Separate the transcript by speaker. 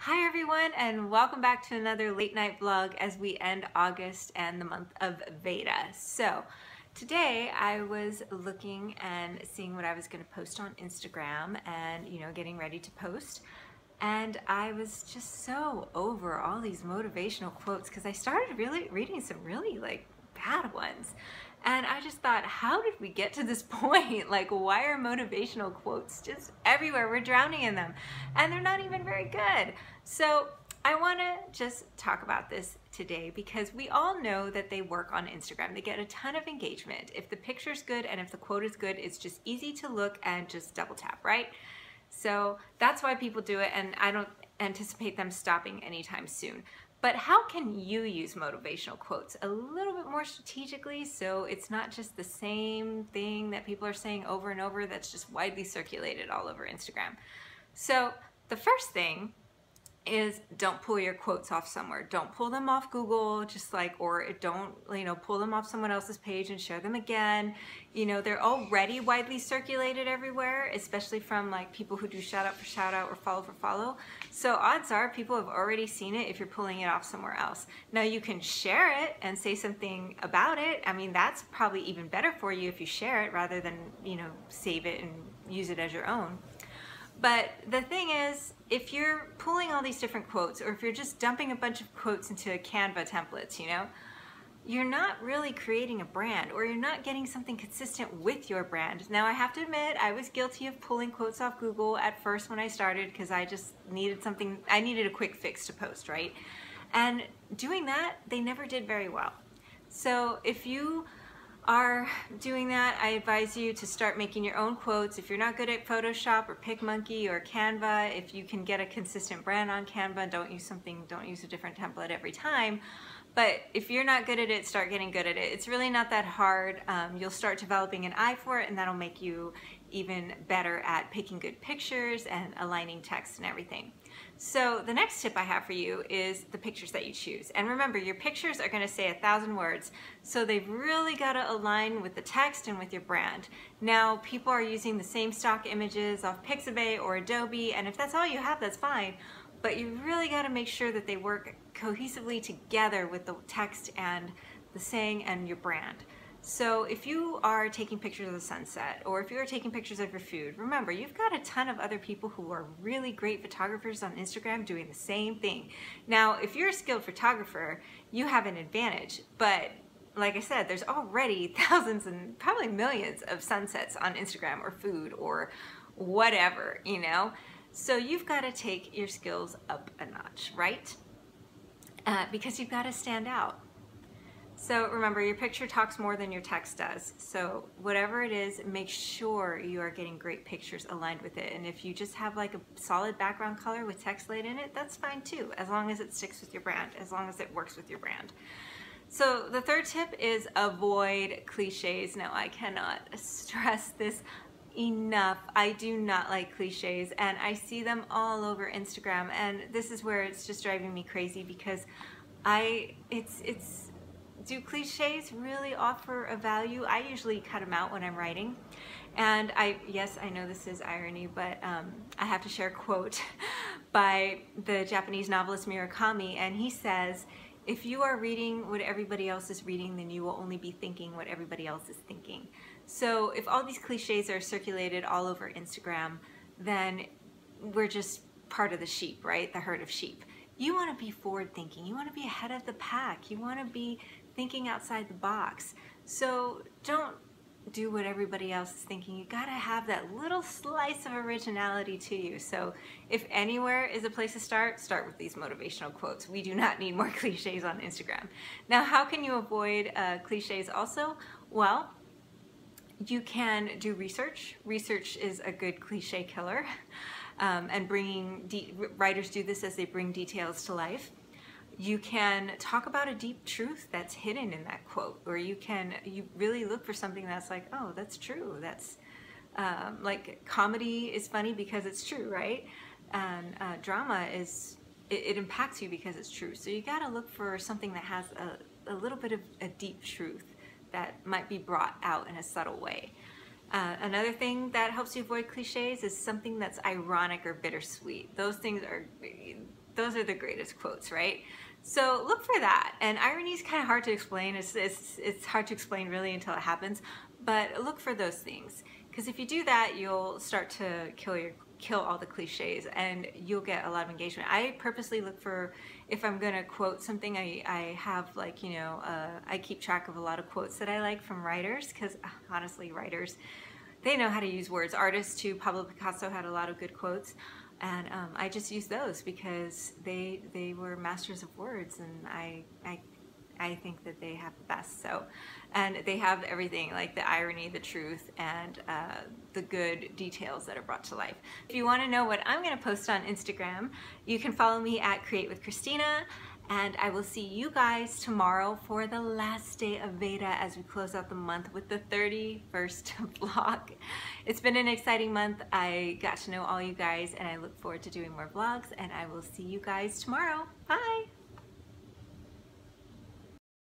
Speaker 1: Hi everyone, and welcome back to another late night vlog as we end August and the month of Veda. So today I was looking and seeing what I was going to post on Instagram and getting ready to post, and I was just so over all these motivational quotes because I started really reading some really bad ones. And I just thought, how did we get to this point? Like, why are motivational quotes just everywhere? We're drowning in them, and they're not even very good. So I want to just talk about this today because we all know that they work on Instagram. They get a ton of engagement. If the picture's good and if the quote is good, it's just easy to look and just double tap, right? So that's why people do it, and I don't anticipate them stopping anytime soon. But how can you use motivational quotes a little bit more strategically so it's not just the same thing that people are saying over and over that's just widely circulated all over Instagram? So the first thing is, don't pull your quotes off somewhere. Don't pull them off Google, or don't, pull them off someone else's page and share them again. They're already widely circulated everywhere, especially from people who do shout out for shout out or follow for follow. So odds are people have already seen it if you're pulling it off somewhere else. Now you can share it and say something about it. I mean, that's probably even better for you if you share it rather than, save it and use it as your own. But the thing is, if you're pulling all these different quotes, or if you're just dumping a bunch of quotes into a Canva templates, you're not really creating a brand, or you're not getting something consistent with your brand. Now, I have to admit, I was guilty of pulling quotes off Google at first when I started because I just needed something, I needed a quick fix to post, right? And doing that, they never did very well. So if you are doing that, I advise you to start making your own quotes. If you're not good at Photoshop or PicMonkey or Canva, if you can get a consistent brand on Canva, don't use a different template every time. But if you're not good at it, start getting good at it. It's really not that hard. You'll start developing an eye for it, and that'll make you even better at picking good pictures and aligning text and everything. So the next tip I have for you is the pictures that you choose. And remember, your pictures are going to say 1,000 words, so they've really got to align with the text and with your brand. Now, people are using the same stock images off Pixabay or Adobe, and if that's all you have, that's fine. But you really got to make sure that they work cohesively together with the text and the saying and your brand. So if you are taking pictures of the sunset, or if you are taking pictures of your food, remember, you've got a ton of other people who are really great photographers on Instagram doing the same thing. Now, if you're a skilled photographer, you have an advantage, but like I said, there's already thousands and probably millions of sunsets on Instagram or food or whatever, So you've got to take your skills up a notch, right? Because you've got to stand out. So remember, your picture talks more than your text does. So whatever it is, make sure you are getting great pictures aligned with it. And if you just have a solid background color with text laid in it, that's fine too, as long as it sticks with your brand, as long as it works with your brand. So the third tip is avoid cliches. Now, I cannot stress this enough. I do not like cliches, and I see them all over Instagram, and this is where it's just driving me crazy because do cliches really offer a value? I usually cut them out when I'm writing. And yes, I know this is irony, but I have to share a quote by the Japanese novelist Murakami, and he says, if you are reading what everybody else is reading, then you will only be thinking what everybody else is thinking. So if all these cliches are circulated all over Instagram, then we're just part of the sheep, right? The herd of sheep. You want to be forward thinking. You want to be ahead of the pack. You want to be thinking outside the box. So don't do what everybody else is thinking. You got to have that little slice of originality to you. So if anywhere is a place to start with these motivational quotes. We do not need more cliches on Instagram. Now, how can you avoid cliches also? Well, you can do research. Research is a good cliche killer. And writers do this as they bring details to life. You can talk about a deep truth that's hidden in that quote, or you really look for something that's like, oh, that's true. That's like comedy is funny because it's true, right? And drama it impacts you because it's true. So you got to look for something that has a little bit of a deep truth that might be brought out in a subtle way. Another thing that helps you avoid cliches is something that's ironic or bittersweet. Those those are the greatest quotes, right? So look for that. And irony is kind of hard to explain. It's hard to explain really until it happens, but look for those things. Because if you do that, you'll start to kill all the cliches and you'll get a lot of engagement. I purposely look for, if I'm gonna quote something, I have like, you know, I keep track of a lot of quotes that I like from writers, because honestly, writers, they know how to use words. Artists too, Pablo Picasso had a lot of good quotes. And I just use those because they were masters of words, and I think that they have the best. So, and they have everything, like the irony, the truth, and the good details that are brought to life. If you want to know what I'm going to post on Instagram, you can follow me at Create with Christina, and I will see you guys tomorrow for the last day of Veda as we close out the month with the 31st vlog. It's been an exciting month. I got to know all you guys, and I look forward to doing more vlogs, and I will see you guys tomorrow. Bye!